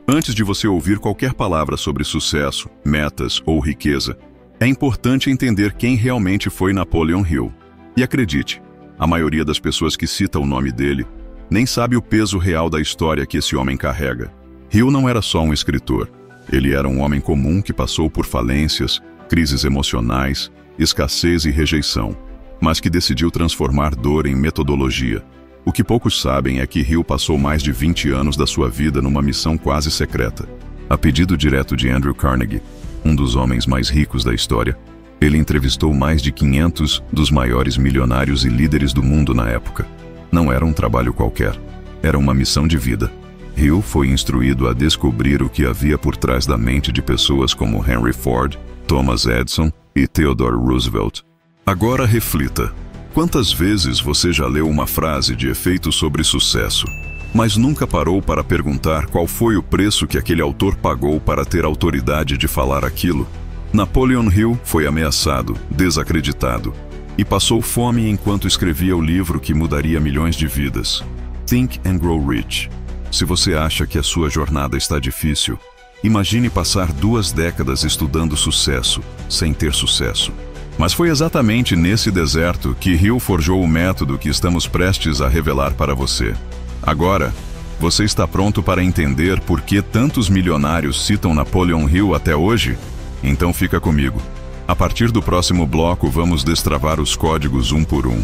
Antes de você ouvir qualquer palavra sobre sucesso, metas ou riqueza, é importante entender quem realmente foi Napoleon Hill. E acredite, a maioria das pessoas que cita o nome dele nem sabe o peso real da história que esse homem carrega. Hill não era só um escritor. Ele era um homem comum que passou por falências, crises emocionais, escassez e rejeição, mas que decidiu transformar dor em metodologia. O que poucos sabem é que Hill passou mais de 20 anos da sua vida numa missão quase secreta. A pedido direto de Andrew Carnegie, um dos homens mais ricos da história, ele entrevistou mais de 500 dos maiores milionários e líderes do mundo na época. Não era um trabalho qualquer, era uma missão de vida. Hill foi instruído a descobrir o que havia por trás da mente de pessoas como Henry Ford, Thomas Edison e Theodore Roosevelt. Agora reflita. Quantas vezes você já leu uma frase de efeito sobre sucesso, mas nunca parou para perguntar qual foi o preço que aquele autor pagou para ter autoridade de falar aquilo? Napoleon Hill foi ameaçado, desacreditado, e passou fome enquanto escrevia o livro que mudaria milhões de vidas. Think and Grow Rich. Se você acha que a sua jornada está difícil, imagine passar 2 décadas estudando sucesso, sem ter sucesso. Mas foi exatamente nesse deserto que Hill forjou o método que estamos prestes a revelar para você. Agora, você está pronto para entender por que tantos milionários citam Napoleon Hill até hoje? Então fica comigo. A partir do próximo bloco, vamos destravar os códigos um por um.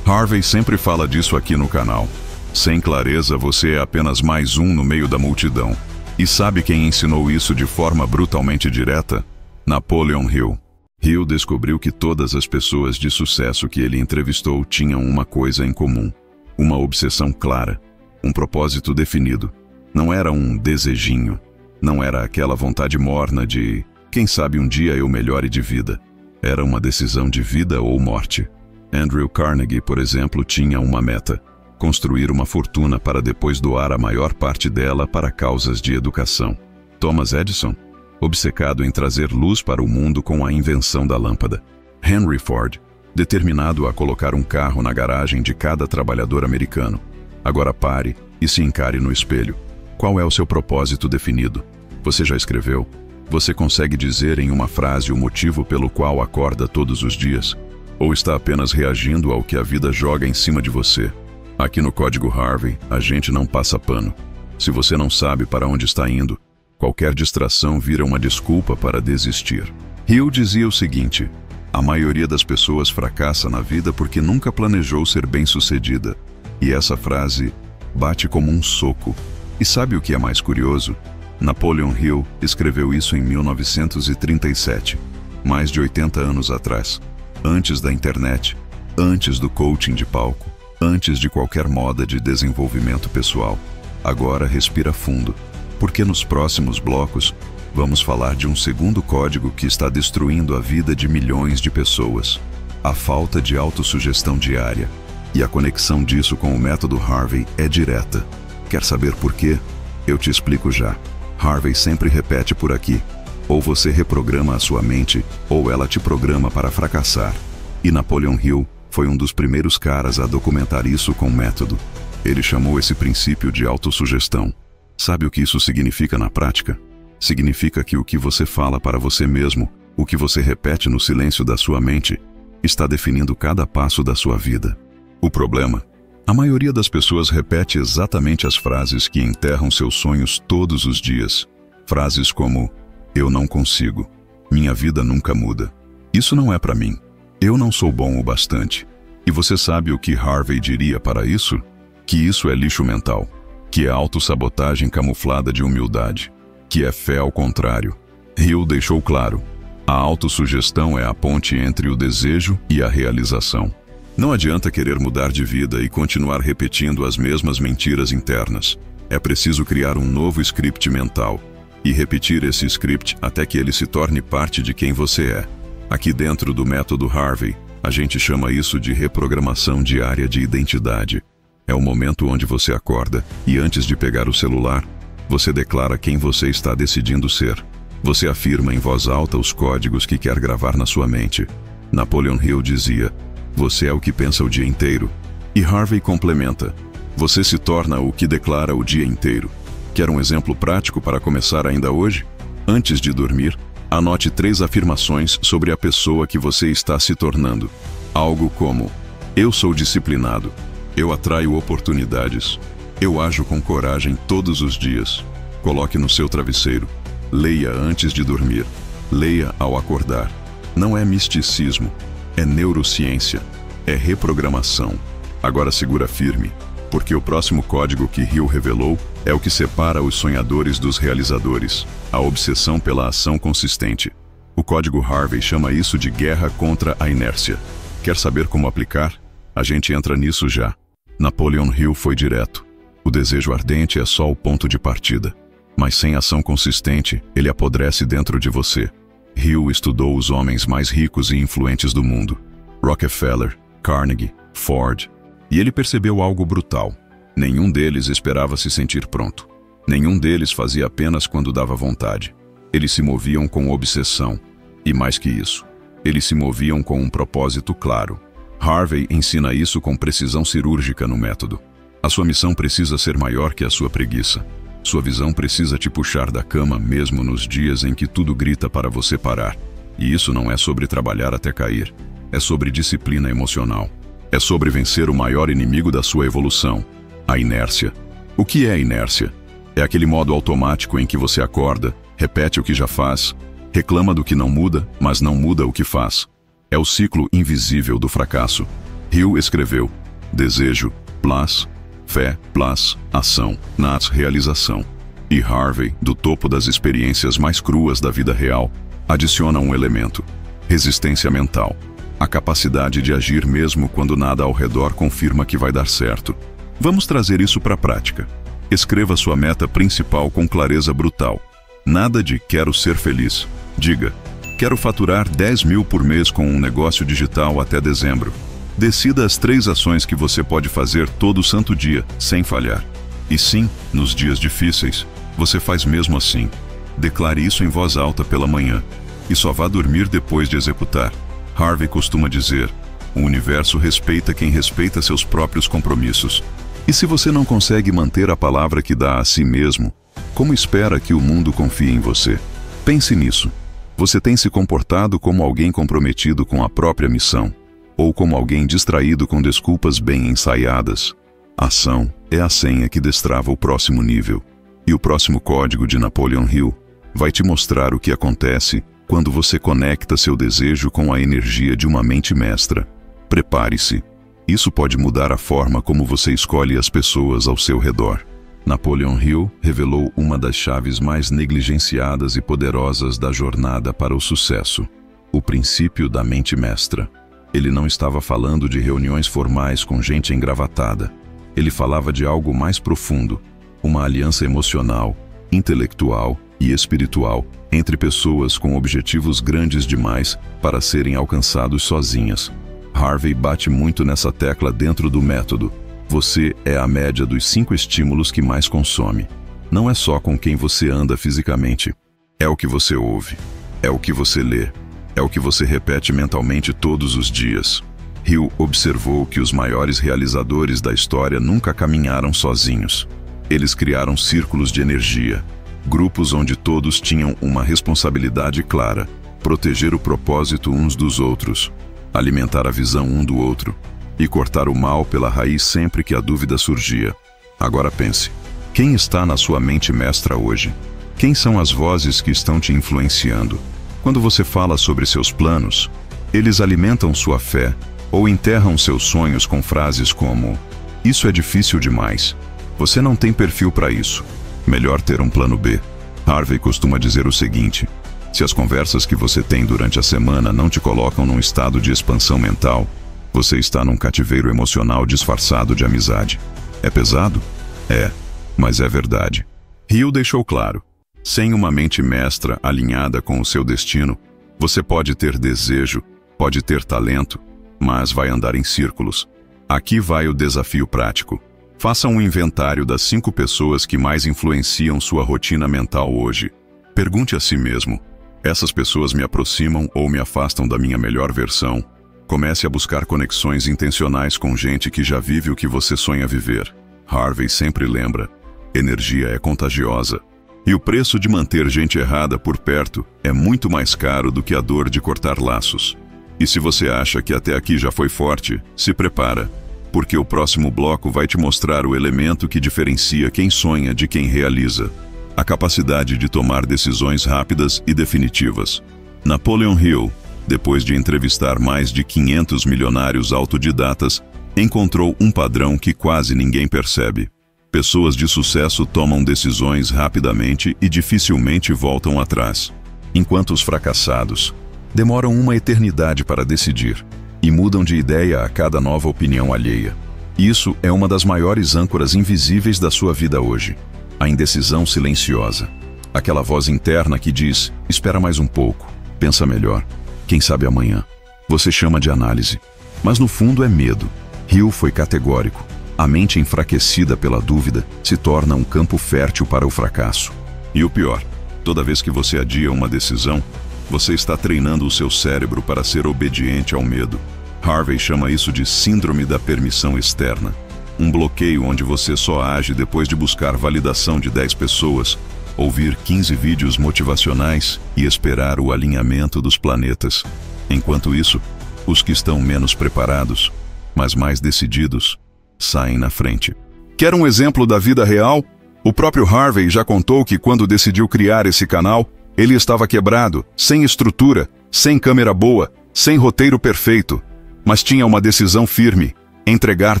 Harvey sempre fala disso aqui no canal. Sem clareza, você é apenas mais um no meio da multidão. E sabe quem ensinou isso de forma brutalmente direta? Napoleon Hill. Hill descobriu que todas as pessoas de sucesso que ele entrevistou tinham uma coisa em comum. Uma obsessão clara. Um propósito definido. Não era um desejinho. Não era aquela vontade morna de, quem sabe um dia eu melhore de vida. Era uma decisão de vida ou morte. Andrew Carnegie, por exemplo, tinha uma meta: construir uma fortuna para depois doar a maior parte dela para causas de educação. Thomas Edison, obcecado em trazer luz para o mundo com a invenção da lâmpada. Henry Ford, determinado a colocar um carro na garagem de cada trabalhador americano. Agora pare e se encare no espelho. Qual é o seu propósito definido? Você já escreveu? Você consegue dizer em uma frase o motivo pelo qual acorda todos os dias? Ou está apenas reagindo ao que a vida joga em cima de você? Aqui no Código Harvey, a gente não passa pano. Se você não sabe para onde está indo, qualquer distração vira uma desculpa para desistir. Hill dizia o seguinte: a maioria das pessoas fracassa na vida porque nunca planejou ser bem-sucedida. E essa frase bate como um soco. E sabe o que é mais curioso? Napoleon Hill escreveu isso em 1937, mais de 80 anos atrás, antes da internet, antes do coaching de palco, antes de qualquer moda de desenvolvimento pessoal. Agora respira fundo, porque nos próximos blocos vamos falar de um segundo código que está destruindo a vida de milhões de pessoas: a falta de autossugestão diária. E a conexão disso com o método Harvey é direta. Quer saber por quê? Eu te explico já. Harvey sempre repete por aqui: ou você reprograma a sua mente, ou ela te programa para fracassar. E Napoleon Hill foi um dos primeiros caras a documentar isso com método. Ele chamou esse princípio de autossugestão. Sabe o que isso significa na prática? Significa que o que você fala para você mesmo, o que você repete no silêncio da sua mente, está definindo cada passo da sua vida. O problema? A maioria das pessoas repete exatamente as frases que enterram seus sonhos todos os dias. Frases como: eu não consigo, minha vida nunca muda, isso não é para mim, eu não sou bom o bastante. E você sabe o que Harvey diria para isso? Que isso é lixo mental, que é autossabotagem camuflada de humildade, que é fé ao contrário. Hill deixou claro: a autossugestão é a ponte entre o desejo e a realização. Não adianta querer mudar de vida e continuar repetindo as mesmas mentiras internas. É preciso criar um novo script mental e repetir esse script até que ele se torne parte de quem você é. Aqui dentro do método Harvey, a gente chama isso de reprogramação diária de identidade. É o momento onde você acorda e, antes de pegar o celular, você declara quem você está decidindo ser. Você afirma em voz alta os códigos que quer gravar na sua mente. Napoleon Hill dizia: você é o que pensa o dia inteiro. E Harvey complementa: você se torna o que declara o dia inteiro. Quer um exemplo prático para começar ainda hoje? Antes de dormir, anote 3 afirmações sobre a pessoa que você está se tornando. Algo como: eu sou disciplinado, eu atraio oportunidades, eu ajo com coragem todos os dias. Coloque no seu travesseiro. Leia antes de dormir. Leia ao acordar. Não é misticismo, é neurociência, é reprogramação. Agora segura firme, porque o próximo código que Hill revelou é o que separa os sonhadores dos realizadores, a obsessão pela ação consistente. O código Harvey chama isso de guerra contra a inércia. Quer saber como aplicar? A gente entra nisso já. Napoleon Hill foi direto. O desejo ardente é só o ponto de partida. Mas sem ação consistente, ele apodrece dentro de você. Hill estudou os homens mais ricos e influentes do mundo. Rockefeller, Carnegie, Ford. E ele percebeu algo brutal. Nenhum deles esperava se sentir pronto. Nenhum deles fazia apenas quando dava vontade. Eles se moviam com obsessão. E mais que isso, eles se moviam com um propósito claro. Harvey ensina isso com precisão cirúrgica no método. A sua missão precisa ser maior que a sua preguiça. Sua visão precisa te puxar da cama mesmo nos dias em que tudo grita para você parar. E isso não é sobre trabalhar até cair. É sobre disciplina emocional. É sobre vencer o maior inimigo da sua evolução, a inércia. O que é inércia? É aquele modo automático em que você acorda, repete o que já faz, reclama do que não muda, mas não muda o que faz. É o ciclo invisível do fracasso. Hill escreveu: desejo, plus, fé, plus, ação, nas realização. E Harvey, do topo das experiências mais cruas da vida real, adiciona um elemento: resistência mental. A capacidade de agir mesmo quando nada ao redor confirma que vai dar certo. Vamos trazer isso para a prática. Escreva sua meta principal com clareza brutal. Nada de quero ser feliz. Diga: quero faturar 10 mil por mês com um negócio digital até dezembro. Decida as 3 ações que você pode fazer todo santo dia, sem falhar. E sim, nos dias difíceis, você faz mesmo assim. Declare isso em voz alta pela manhã. E só vá dormir depois de executar. Harvey costuma dizer: o universo respeita quem respeita seus próprios compromissos. E se você não consegue manter a palavra que dá a si mesmo, como espera que o mundo confie em você? Pense nisso. Você tem se comportado como alguém comprometido com a própria missão? Ou como alguém distraído com desculpas bem ensaiadas? Ação é a senha que destrava o próximo nível. E o próximo código de Napoleon Hill vai te mostrar o que acontece quando você conecta seu desejo com a energia de uma mente mestra. Prepare-se. Isso pode mudar a forma como você escolhe as pessoas ao seu redor. Napoleon Hill revelou uma das chaves mais negligenciadas e poderosas da jornada para o sucesso: o princípio da mente mestra. Ele não estava falando de reuniões formais com gente engravatada. Ele falava de algo mais profundo, uma aliança emocional, intelectual e espiritual entre pessoas com objetivos grandes demais para serem alcançados sozinhas. Harvey bate muito nessa tecla dentro do método. Você é a média dos 5 estímulos que mais consome. Não é só com quem você anda fisicamente. É o que você ouve. É o que você lê. É o que você repete mentalmente todos os dias. Hill observou que os maiores realizadores da história nunca caminharam sozinhos. Eles criaram círculos de energia, grupos onde todos tinham uma responsabilidade clara: proteger o propósito uns dos outros, alimentar a visão um do outro e cortar o mal pela raiz sempre que a dúvida surgia. Agora pense: quem está na sua mente mestra hoje? Quem são as vozes que estão te influenciando? Quando você fala sobre seus planos, eles alimentam sua fé ou enterram seus sonhos com frases como: isso é difícil demais, você não tem perfil para isso, melhor ter um plano B. Harvey costuma dizer o seguinte: se as conversas que você tem durante a semana não te colocam num estado de expansão mental, você está num cativeiro emocional disfarçado de amizade. É pesado? É, mas é verdade. Hill deixou claro: sem uma mente mestra alinhada com o seu destino, você pode ter desejo, pode ter talento, mas vai andar em círculos. Aqui vai o desafio prático. Faça um inventário das 5 pessoas que mais influenciam sua rotina mental hoje. Pergunte a si mesmo: essas pessoas me aproximam ou me afastam da minha melhor versão? Comece a buscar conexões intencionais com gente que já vive o que você sonha viver. Harvey sempre lembra: Energia é contagiosa. E o preço de manter gente errada por perto é muito mais caro do que a dor de cortar laços. E se você acha que até aqui já foi forte, se prepara, porque o próximo bloco vai te mostrar o elemento que diferencia quem sonha de quem realiza. A capacidade de tomar decisões rápidas e definitivas. Napoleon Hill, depois de entrevistar mais de 500 milionários autodidatas, encontrou um padrão que quase ninguém percebe. Pessoas de sucesso tomam decisões rapidamente e dificilmente voltam atrás, enquanto os fracassados demoram uma eternidade para decidir e mudam de ideia a cada nova opinião alheia. Isso é uma das maiores âncoras invisíveis da sua vida hoje. A indecisão silenciosa. Aquela voz interna que diz, espera mais um pouco, pensa melhor, quem sabe amanhã. Você chama de análise, mas no fundo é medo. Hill foi categórico. A mente enfraquecida pela dúvida se torna um campo fértil para o fracasso. E o pior, toda vez que você adia uma decisão, você está treinando o seu cérebro para ser obediente ao medo. Harvey chama isso de síndrome da permissão externa. Um bloqueio onde você só age depois de buscar validação de 10 pessoas, ouvir 15 vídeos motivacionais e esperar o alinhamento dos planetas. Enquanto isso, os que estão menos preparados, mas mais decididos, saem na frente. Quer um exemplo da vida real? O próprio Harvey já contou que quando decidiu criar esse canal, ele estava quebrado, sem estrutura, sem câmera boa, sem roteiro perfeito, mas tinha uma decisão firme: entregar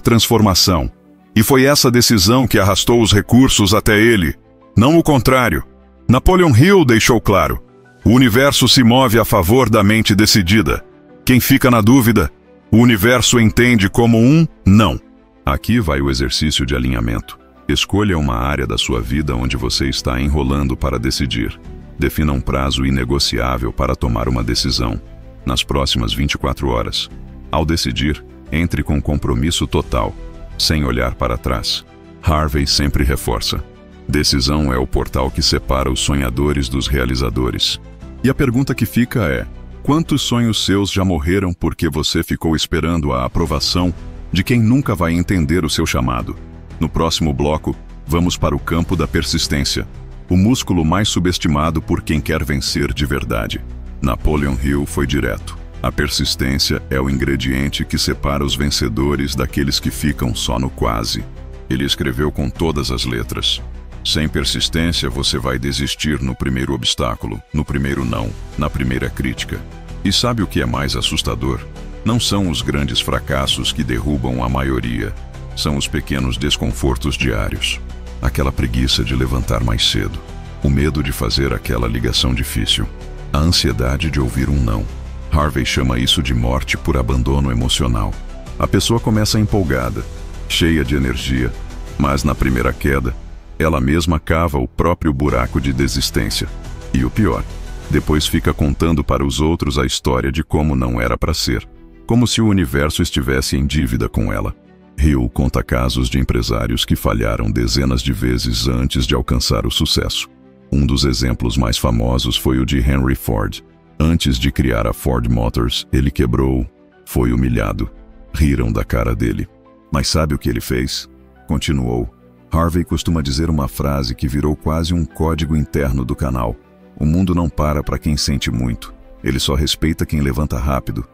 transformação. E foi essa decisão que arrastou os recursos até ele, não o contrário. Napoleon Hill deixou claro: o universo se move a favor da mente decidida. Quem fica na dúvida, o universo entende como um não. Aqui vai o exercício de alinhamento. Escolha uma área da sua vida onde você está enrolando para decidir. Defina um prazo inegociável para tomar uma decisão, nas próximas 24 horas. Ao decidir, entre com compromisso total, sem olhar para trás. Harvey sempre reforça: decisão é o portal que separa os sonhadores dos realizadores. E a pergunta que fica é: quantos sonhos seus já morreram porque você ficou esperando a aprovação de quem nunca vai entender o seu chamado? No próximo bloco, vamos para o campo da persistência, o músculo mais subestimado por quem quer vencer de verdade. Napoleon Hill foi direto: a persistência é o ingrediente que separa os vencedores daqueles que ficam só no quase. Ele escreveu com todas as letras: sem persistência você vai desistir no primeiro obstáculo, no primeiro não, na primeira crítica. E sabe o que é mais assustador? Não são os grandes fracassos que derrubam a maioria, são os pequenos desconfortos diários. Aquela preguiça de levantar mais cedo, o medo de fazer aquela ligação difícil, a ansiedade de ouvir um não. Harvey chama isso de morte por abandono emocional. A pessoa começa empolgada, cheia de energia, mas na primeira queda, ela mesma cava o próprio buraco de desistência. E o pior, depois fica contando para os outros a história de como não era para ser, como se o universo estivesse em dívida com ela. Hill conta casos de empresários que falharam dezenas de vezes antes de alcançar o sucesso. Um dos exemplos mais famosos foi o de Henry Ford. Antes de criar a Ford Motors, ele quebrou, foi humilhado. Riram da cara dele. Mas sabe o que ele fez? Continuou. Harvey costuma dizer uma frase que virou quase um código interno do canal: o mundo não para quem sente muito, ele só respeita quem levanta rápido.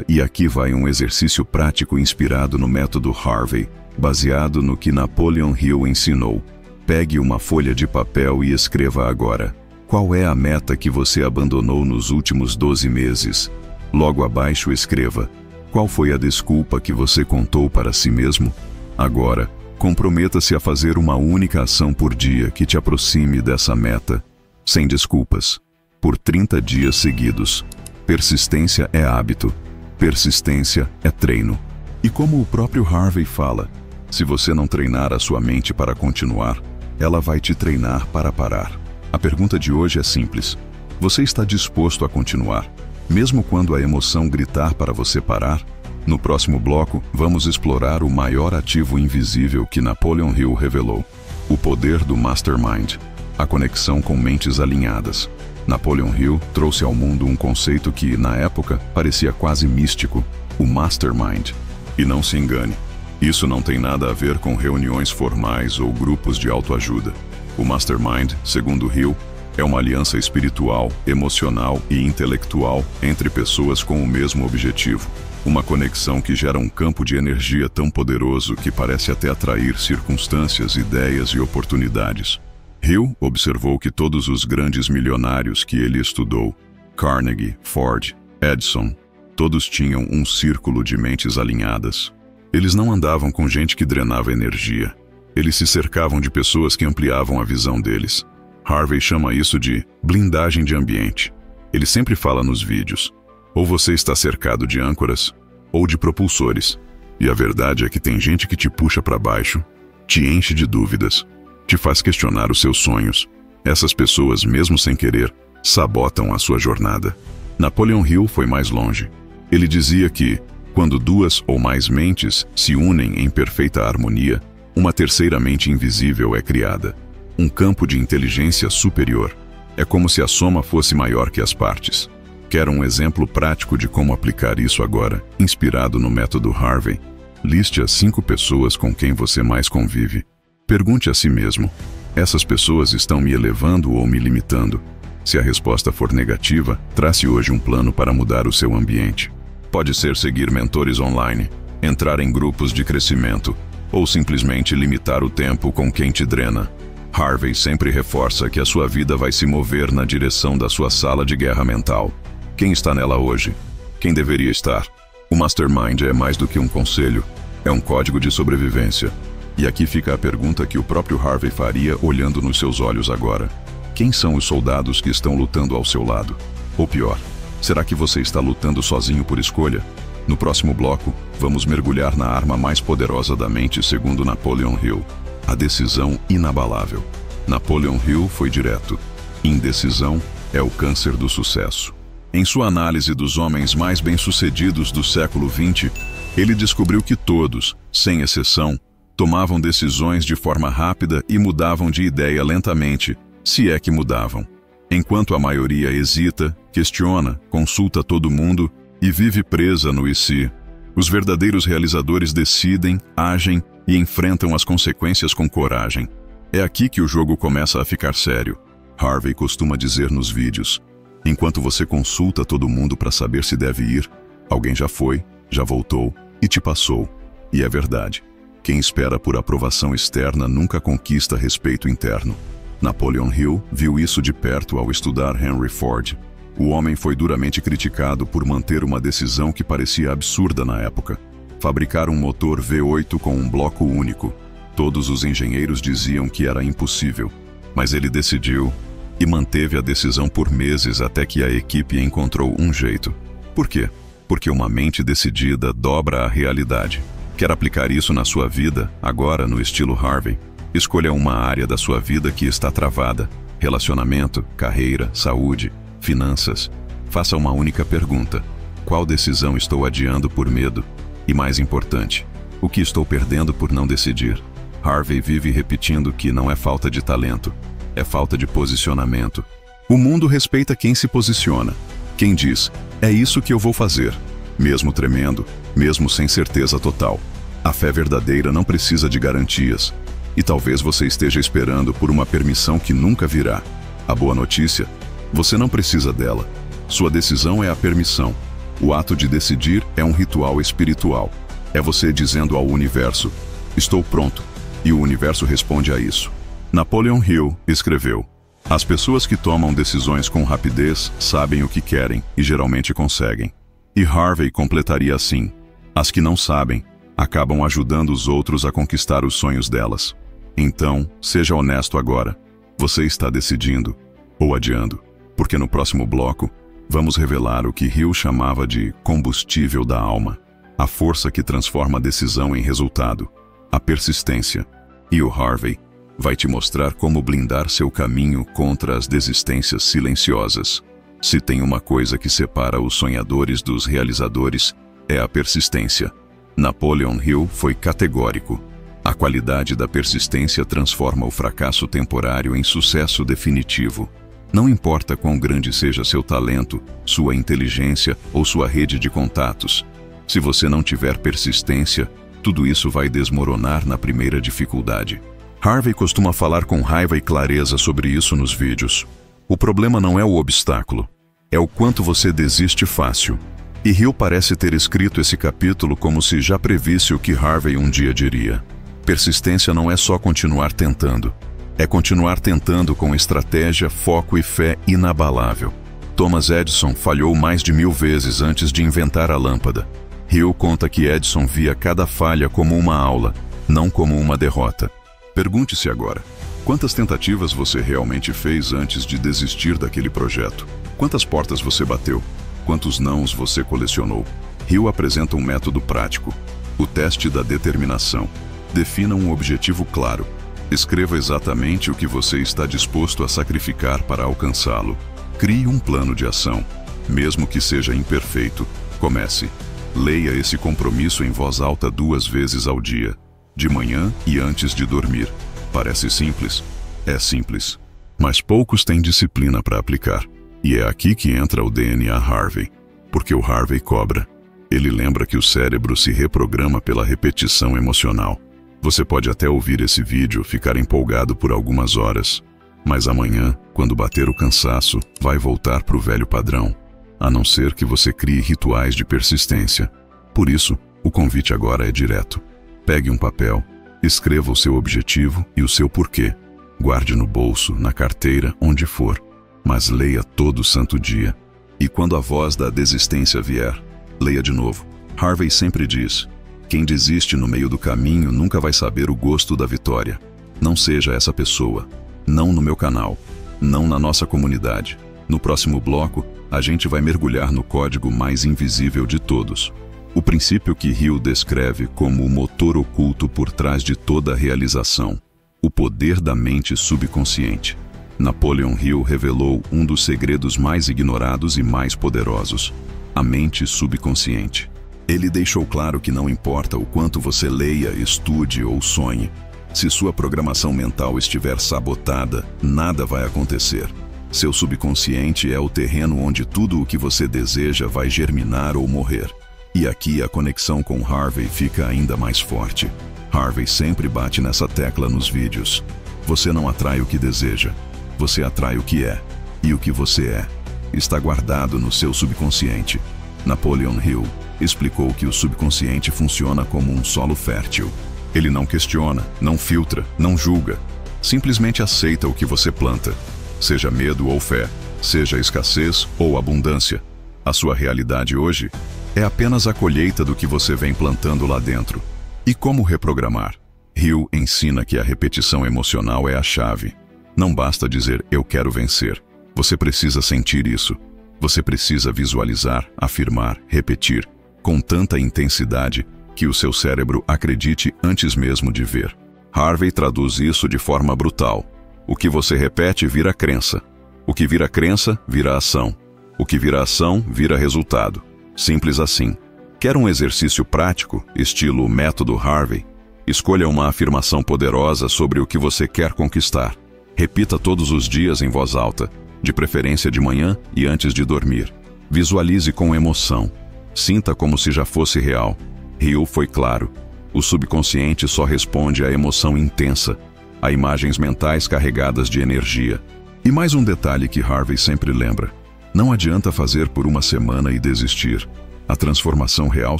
E aqui vai um exercício prático inspirado no método Harvey, baseado no que Napoleon Hill ensinou. Pegue uma folha de papel e escreva agora: qual é a meta que você abandonou nos últimos 12 meses? Logo abaixo escreva: qual foi a desculpa que você contou para si mesmo? Agora, comprometa-se a fazer uma única ação por dia que te aproxime dessa meta, sem desculpas, por 30 dias seguidos. Persistência é hábito. Persistência é treino. E como o próprio Harvey fala, se você não treinar a sua mente para continuar, ela vai te treinar para parar. A pergunta de hoje é simples: você está disposto a continuar, mesmo quando a emoção gritar para você parar? No próximo bloco, vamos explorar o maior ativo invisível que Napoleon Hill revelou: o poder do Mastermind, a conexão com mentes alinhadas. Napoleon Hill trouxe ao mundo um conceito que, na época, parecia quase místico: o Mastermind. E não se engane, Isso não tem nada a ver com reuniões formais ou grupos de autoajuda. O Mastermind, segundo Hill, é uma aliança espiritual, emocional e intelectual entre pessoas com o mesmo objetivo. Uma conexão que gera um campo de energia tão poderoso que parece até atrair circunstâncias, ideias e oportunidades. Hill observou que todos os grandes milionários que ele estudou, Carnegie, Ford, Edison, todos tinham um círculo de mentes alinhadas. Eles não andavam com gente que drenava energia. Eles se cercavam de pessoas que ampliavam a visão deles. Harvey chama isso de blindagem de ambiente. Ele sempre fala nos vídeos: ou você está cercado de âncoras, ou de propulsores. E a verdade é que tem gente que te puxa para baixo, te enche de dúvidas, te faz questionar os seus sonhos. Essas pessoas, mesmo sem querer, sabotam a sua jornada. Napoleon Hill foi mais longe. Ele dizia que, quando duas ou mais mentes se unem em perfeita harmonia, uma terceira mente invisível é criada. Um campo de inteligência superior. É como se a soma fosse maior que as partes. Quer um exemplo prático de como aplicar isso agora, inspirado no método Harvey? Liste as 5 pessoas com quem você mais convive. Pergunte a si mesmo: essas pessoas estão me elevando ou me limitando? Se a resposta for negativa, trace hoje um plano para mudar o seu ambiente. Pode ser seguir mentores online, entrar em grupos de crescimento, ou simplesmente limitar o tempo com quem te drena. Harvey sempre reforça que a sua vida vai se mover na direção da sua sala de guerra mental. Quem está nela hoje? Quem deveria estar? O Mastermind é mais do que um conselho, é um código de sobrevivência. E aqui fica a pergunta que o próprio Harvey faria olhando nos seus olhos agora. Quem são os soldados que estão lutando ao seu lado? Ou pior, será que você está lutando sozinho por escolha? No próximo bloco, vamos mergulhar na arma mais poderosa da mente segundo Napoleon Hill: a decisão inabalável. Napoleon Hill foi direto: indecisão é o câncer do sucesso. Em sua análise dos homens mais bem-sucedidos do século XX, ele descobriu que todos, sem exceção, tomavam decisões de forma rápida e mudavam de ideia lentamente, se é que mudavam. Enquanto a maioria hesita, questiona, consulta todo mundo e vive presa no e se, os verdadeiros realizadores decidem, agem e enfrentam as consequências com coragem. É aqui que o jogo começa a ficar sério. Harvey costuma dizer nos vídeos: enquanto você consulta todo mundo para saber se deve ir, alguém já foi, já voltou e te passou. E é verdade. Quem espera por aprovação externa nunca conquista respeito interno. Napoleon Hill viu isso de perto ao estudar Henry Ford. O homem foi duramente criticado por manter uma decisão que parecia absurda na época: fabricar um motor V8 com um bloco único. Todos os engenheiros diziam que era impossível, mas ele decidiu e manteve a decisão por meses até que a equipe encontrou um jeito. Por quê? Porque uma mente decidida dobra a realidade. Quer aplicar isso na sua vida, agora no estilo Harvey? Escolha uma área da sua vida que está travada: relacionamento, carreira, saúde, finanças. Faça uma única pergunta: qual decisão estou adiando por medo? E mais importante, o que estou perdendo por não decidir? Harvey vive repetindo que não é falta de talento, é falta de posicionamento. O mundo respeita quem se posiciona, quem diz: é isso que eu vou fazer, mesmo tremendo, mesmo sem certeza total. A fé verdadeira não precisa de garantias. E talvez você esteja esperando por uma permissão que nunca virá. A boa notícia: você não precisa dela. Sua decisão é a permissão. O ato de decidir é um ritual espiritual. É você dizendo ao universo: estou pronto. E o universo responde a isso. Napoleon Hill escreveu: as pessoas que tomam decisões com rapidez sabem o que querem e geralmente conseguem. E Harvey completaria assim: as que não sabem acabam ajudando os outros a conquistar os sonhos delas. Então, seja honesto agora. Você está decidindo ou adiando? Porque no próximo bloco, vamos revelar o que Hill chamava de combustível da alma, a força que transforma a decisão em resultado, a persistência. E o Harvey vai te mostrar como blindar seu caminho contra as desistências silenciosas. Se tem uma coisa que separa os sonhadores dos realizadores, é a persistência. Napoleon Hill foi categórico: a qualidade da persistência transforma o fracasso temporário em sucesso definitivo. Não importa quão grande seja seu talento, sua inteligência ou sua rede de contatos. Se você não tiver persistência, Tudo isso vai desmoronar na primeira dificuldade. Harvey costuma falar com raiva e clareza sobre isso nos vídeos. O problema não é o obstáculo, é o quanto você desiste fácil. E Hill parece ter escrito esse capítulo como se já previsse o que Harvey um dia diria. Persistência não é só continuar tentando. É continuar tentando com estratégia, foco e fé inabalável. Thomas Edison falhou mais de 1000 vezes antes de inventar a lâmpada. Hill conta que Edison via cada falha como uma aula, não como uma derrota. Pergunte-se agora, quantas tentativas você realmente fez antes de desistir daquele projeto? Quantas portas você bateu? Quantos nãos você colecionou? Hill apresenta um método prático, o teste da determinação. Defina um objetivo claro. Escreva exatamente o que você está disposto a sacrificar para alcançá-lo. Crie um plano de ação. Mesmo que seja imperfeito, comece. Leia esse compromisso em voz alta 2 vezes ao dia, de manhã e antes de dormir. Parece simples? É simples. Mas poucos têm disciplina para aplicar. E é aqui que entra o DNA Harvey. Porque o Harvey cobra. Ele lembra que o cérebro se reprograma pela repetição emocional. Você pode até ouvir esse vídeo, ficar empolgado por algumas horas. Mas amanhã, quando bater o cansaço, vai voltar para o velho padrão. A não ser que você crie rituais de persistência. Por isso, o convite agora é direto. Pegue um papel, escreva o seu objetivo e o seu porquê. Guarde no bolso, na carteira, onde for. Mas leia todo santo dia. E quando a voz da desistência vier, leia de novo. Harvey sempre diz: quem desiste no meio do caminho nunca vai saber o gosto da vitória. Não seja essa pessoa. Não no meu canal. Não na nossa comunidade. No próximo bloco, a gente vai mergulhar no código mais invisível de todos. O princípio que Hill descreve como o motor oculto por trás de toda a realização. O poder da mente subconsciente. Napoleon Hill revelou um dos segredos mais ignorados e mais poderosos: a mente subconsciente. Ele deixou claro que não importa o quanto você leia, estude ou sonhe. Se sua programação mental estiver sabotada, nada vai acontecer. Seu subconsciente é o terreno onde tudo o que você deseja vai germinar ou morrer. E aqui a conexão com Harvey fica ainda mais forte. Harvey sempre bate nessa tecla nos vídeos. Você não atrai o que deseja. Você atrai o que é. E o que você é está guardado no seu subconsciente. Napoleon Hill explicou que o subconsciente funciona como um solo fértil. Ele não questiona, não filtra, não julga. Simplesmente aceita o que você planta. Seja medo ou fé, seja escassez ou abundância. A sua realidade hoje é apenas a colheita do que você vem plantando lá dentro. E como reprogramar? Hill ensina que a repetição emocional é a chave. Não basta dizer "eu quero vencer". Você precisa sentir isso. Você precisa visualizar, afirmar, repetir, com tanta intensidade que o seu cérebro acredite antes mesmo de ver. Harvey traduz isso de forma brutal. O que você repete vira crença. O que vira crença, vira ação. O que vira ação, vira resultado. Simples assim. Quer um exercício prático, estilo método Harvey? Escolha uma afirmação poderosa sobre o que você quer conquistar. Repita todos os dias em voz alta, de preferência de manhã e antes de dormir. Visualize com emoção. Sinta como se já fosse real. Hill foi claro. O subconsciente só responde à emoção intensa, a imagens mentais carregadas de energia. E mais um detalhe que Harvey sempre lembra: não adianta fazer por uma semana e desistir. A transformação real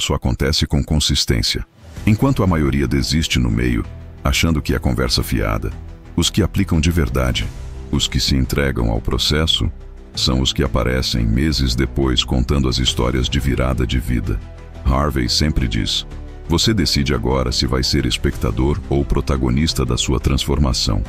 só acontece com consistência. Enquanto a maioria desiste no meio, achando que é conversa fiada, os que aplicam de verdade, os que se entregam ao processo, são os que aparecem meses depois contando as histórias de virada de vida. Harvey sempre diz: você decide agora se vai ser espectador ou protagonista da sua transformação.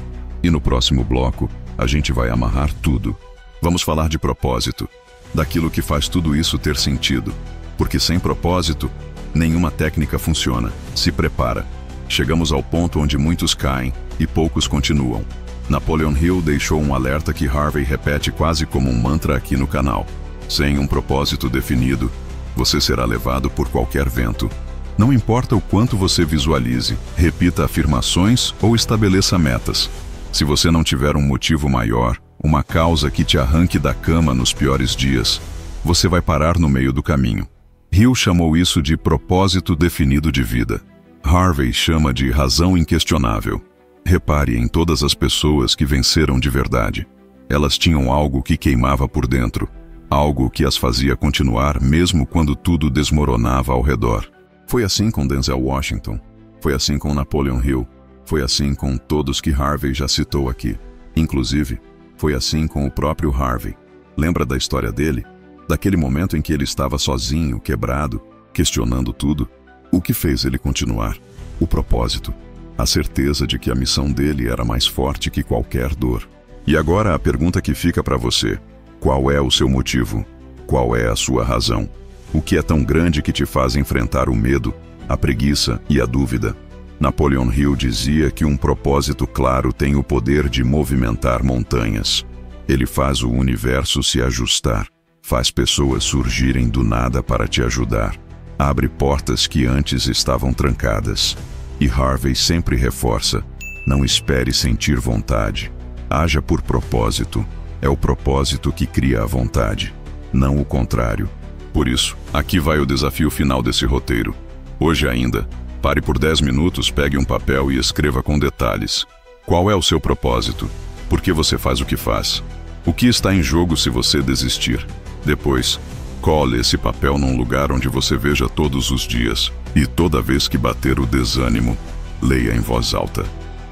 E no próximo bloco, a gente vai amarrar tudo. Vamos falar de propósito, daquilo que faz tudo isso ter sentido. Porque sem propósito, nenhuma técnica funciona. Se prepara. Chegamos ao ponto onde muitos caem e poucos continuam. Napoleon Hill deixou um alerta que Harvey repete quase como um mantra aqui no canal. Sem um propósito definido, você será levado por qualquer vento. Não importa o quanto você visualize, repita afirmações ou estabeleça metas. Se você não tiver um motivo maior, uma causa que te arranque da cama nos piores dias, você vai parar no meio do caminho. Hill chamou isso de propósito definido de vida. Harvey chama de razão inquestionável. Repare em todas as pessoas que venceram de verdade. Elas tinham algo que queimava por dentro, algo que as fazia continuar mesmo quando tudo desmoronava ao redor. Foi assim com Denzel Washington, foi assim com Napoleon Hill, foi assim com todos que Harvey já citou aqui. Inclusive, foi assim com o próprio Harvey. Lembra da história dele? Daquele momento em que ele estava sozinho, quebrado, questionando tudo? O que fez ele continuar? O propósito. A certeza de que a missão dele era mais forte que qualquer dor. E agora a pergunta que fica para você: qual é o seu motivo? Qual é a sua razão? O que é tão grande que te faz enfrentar o medo, a preguiça e a dúvida? Napoleon Hill dizia que um propósito claro tem o poder de movimentar montanhas. Ele faz o universo se ajustar, faz pessoas surgirem do nada para te ajudar, abre portas que antes estavam trancadas. E Harvey sempre reforça: não espere sentir vontade, haja por propósito. É o propósito que cria a vontade, não o contrário. Por isso, aqui vai o desafio final desse roteiro. Hoje ainda, pare por 10 minutos, pegue um papel e escreva com detalhes. Qual é o seu propósito? Por que você faz o que faz? O que está em jogo se você desistir? Depois, cole esse papel num lugar onde você veja todos os dias. E toda vez que bater o desânimo, leia em voz alta.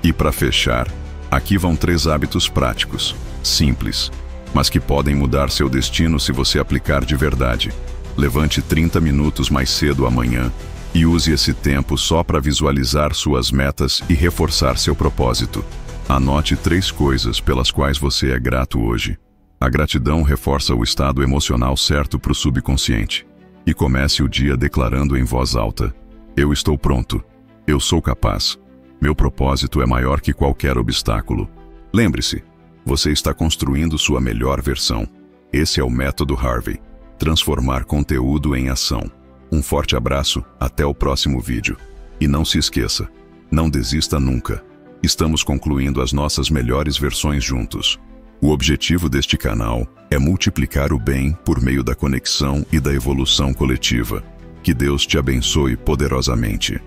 E para fechar, aqui vão 3 hábitos práticos, simples, mas que podem mudar seu destino se você aplicar de verdade. Levante 30 minutos mais cedo amanhã e use esse tempo só para visualizar suas metas e reforçar seu propósito. Anote 3 coisas pelas quais você é grato hoje. A gratidão reforça o estado emocional certo para o subconsciente. E comece o dia declarando em voz alta: eu estou pronto, eu sou capaz, meu propósito é maior que qualquer obstáculo. Lembre-se, você está construindo sua melhor versão. Esse é o método Harvey: transformar conteúdo em ação. Um forte abraço, até o próximo vídeo. E não se esqueça, não desista nunca. Estamos concluindo as nossas melhores versões juntos. O objetivo deste canal é multiplicar o bem por meio da conexão e da evolução coletiva. Que Deus te abençoe poderosamente.